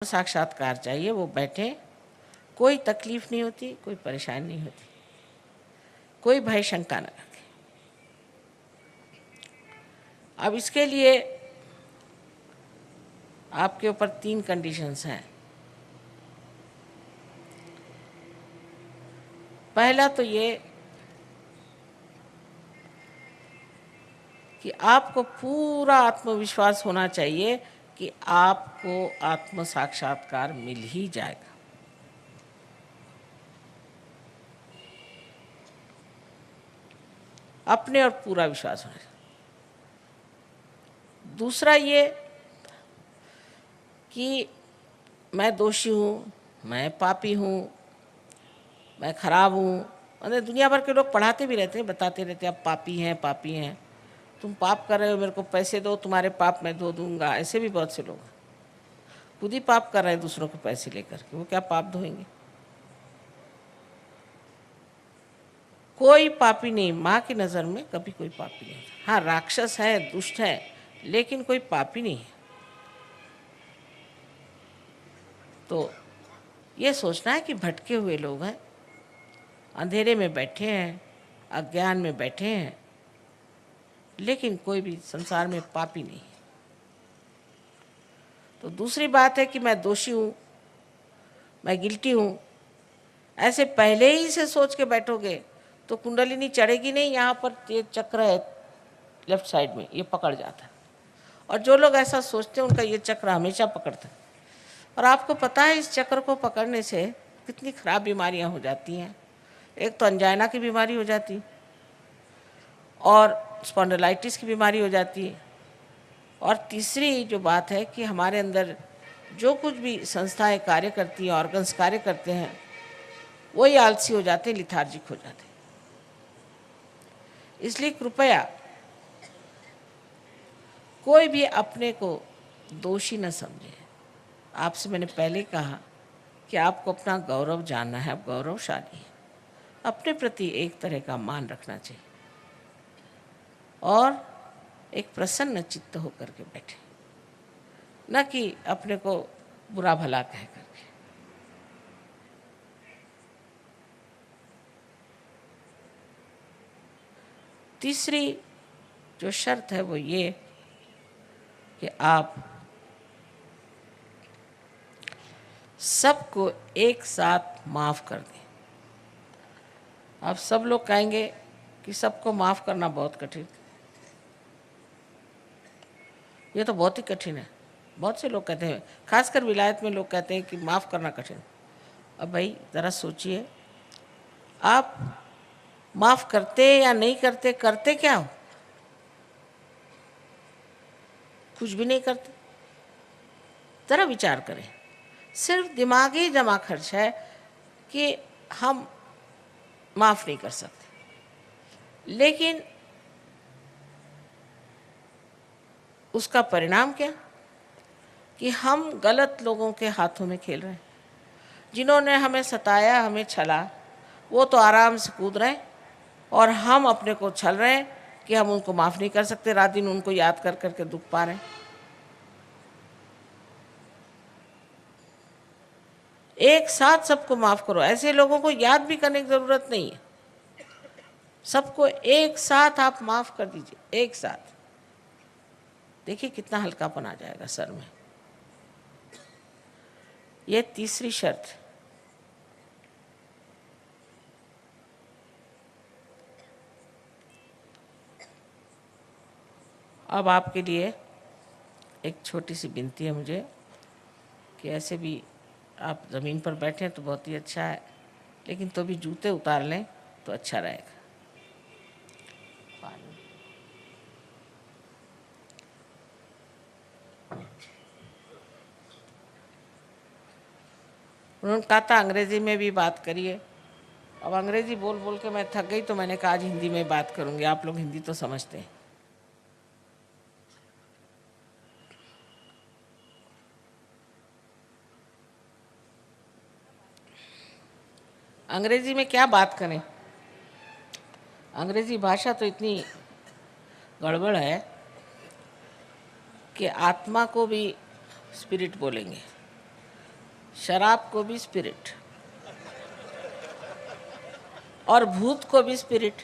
साक्षात्कार चाहिए, वो बैठे, कोई तकलीफ नहीं होती, कोई परेशानी नहीं होती, कोई भय शंका न रखे। अब इसके लिए आपके ऊपर 3 कंडीशंस हैं। पहला तो ये कि आपको पूरा आत्मविश्वास होना चाहिए कि आपको आत्म साक्षात्कार मिल ही जाएगा। अपने और पूरा विश्वास होना चाहिए। दूसरा ये कि मैं दोषी हूँ, मैं पापी हूँ, मैं खराब हूँ। मतलब दुनिया भर के लोग पढ़ाते भी रहते हैं, बताते रहते हैं आप पापी हैं, पापी हैं, तुम पाप कर रहे हो, मेरे को पैसे दो, तुम्हारे पाप मैं धो दूंगा। ऐसे भी बहुत से लोग हैं, खुद ही पाप कर रहे हैं दूसरों के पैसे लेकर के, वो क्या पाप धोएंगे। कोई पापी नहीं, माँ की नज़र में कभी कोई पापी नहीं। हाँ, राक्षस है, दुष्ट है, लेकिन कोई पापी नहीं है। तो ये सोचना है कि भटके हुए लोग हैं, अंधेरे में बैठे हैं, अज्ञान में बैठे हैं, लेकिन कोई भी संसार में पापी नहीं है। तो दूसरी बात है कि मैं दोषी हूँ, मैं गिल्टी हूँ, ऐसे पहले ही से सोच के बैठोगे तो कुंडलिनी चढ़ेगी नहीं। यहाँ पर ये चक्र है लेफ्ट साइड में, ये पकड़ जाता है, और जो लोग ऐसा सोचते हैं उनका ये चक्र हमेशा पकड़ता है। और आपको पता है इस चक्र को पकड़ने से कितनी खराब बीमारियाँ हो जाती हैं। एक तो अंजाइना की बीमारी हो जाती है, और स्पॉन्डिलाइटिस की बीमारी हो जाती है, और तीसरी जो बात है कि हमारे अंदर जो कुछ भी संस्थाएं कार्य करती हैं, ऑर्गन्स कार्य करते हैं, वही आलसी हो जाते हैं, लिथार्जिक हो जाते हैं। इसलिए कृपया कोई भी अपने को दोषी न समझे। आपसे मैंने पहले कहा कि आपको अपना गौरव जानना है, आप गौरवशाली हैं। अपने प्रति एक तरह का मान रखना चाहिए और एक प्रसन्न चित्त होकर के बैठे, न कि अपने को बुरा भला कह करके। तीसरी जो शर्त है वो ये कि आप सबको एक साथ माफ़ कर दें। आप सब लोग कहेंगे कि सबको माफ़ करना बहुत कठिन, ये तो बहुत ही कठिन है। बहुत से लोग कहते हैं, खासकर विलायत में लोग कहते हैं कि माफ़ करना कठिन। अब भाई ज़रा सोचिए, आप माफ़ करते या नहीं करते, करते क्या हो? कुछ भी नहीं करते। ज़रा विचार करें। सिर्फ दिमागी जमा खर्च है कि हम माफ़ नहीं कर सकते, लेकिन उसका परिणाम क्या कि हम गलत लोगों के हाथों में खेल रहे हैं। जिन्होंने हमें सताया, हमें छला, वो तो आराम से कूद रहे हैं, और हम अपने को छल रहे हैं कि हम उनको माफ़ नहीं कर सकते। रात दिन उनको याद कर करके दुख पा रहे हैं। एक साथ सबको माफ़ करो। ऐसे लोगों को याद भी करने की ज़रूरत नहीं है, सबको एक साथ आप माफ़ कर दीजिए, एक साथ। देखिए कितना हल्कापन आ जाएगा सर में। ये तीसरी शर्त। अब आपके लिए एक छोटी सी विनती है मुझे कि ऐसे भी आप ज़मीन पर बैठे हैं तो बहुत ही अच्छा है, लेकिन तो भी जूते उतार लें तो अच्छा रहेगा। उन्होंने कहा था अंग्रेज़ी में भी बात करिए। अब अंग्रेज़ी बोल बोल के मैं थक गई, तो मैंने कहा आज हिंदी में बात करूँगी। आप लोग हिंदी तो समझते हैं। अंग्रेज़ी में क्या बात करें, अंग्रेज़ी भाषा तो इतनी गड़बड़ है कि आत्मा को भी स्पिरिट बोलेंगे, शराब को भी स्पिरिट और भूत को भी स्पिरिट।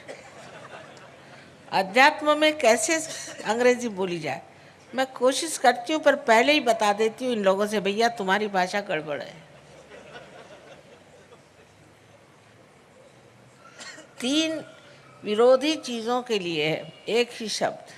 अध्यात्म में कैसे अंग्रेजी बोली जाए, मैं कोशिश करती हूँ, पर पहले ही बता देती हूँ इन लोगों से, भैया तुम्हारी भाषा गड़बड़ है। 3 विरोधी चीजों के लिए है एक ही शब्द।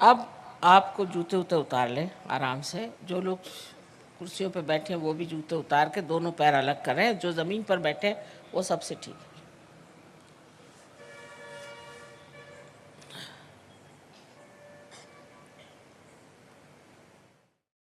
अब आपको जूते उते उतार लें आराम से। जो लोग कुर्सियों पे बैठे हैं वो भी जूते उतार के दोनों पैर अलग कर रहे हैं। जो ज़मीन पर बैठे हैं वो सबसे ठीक है।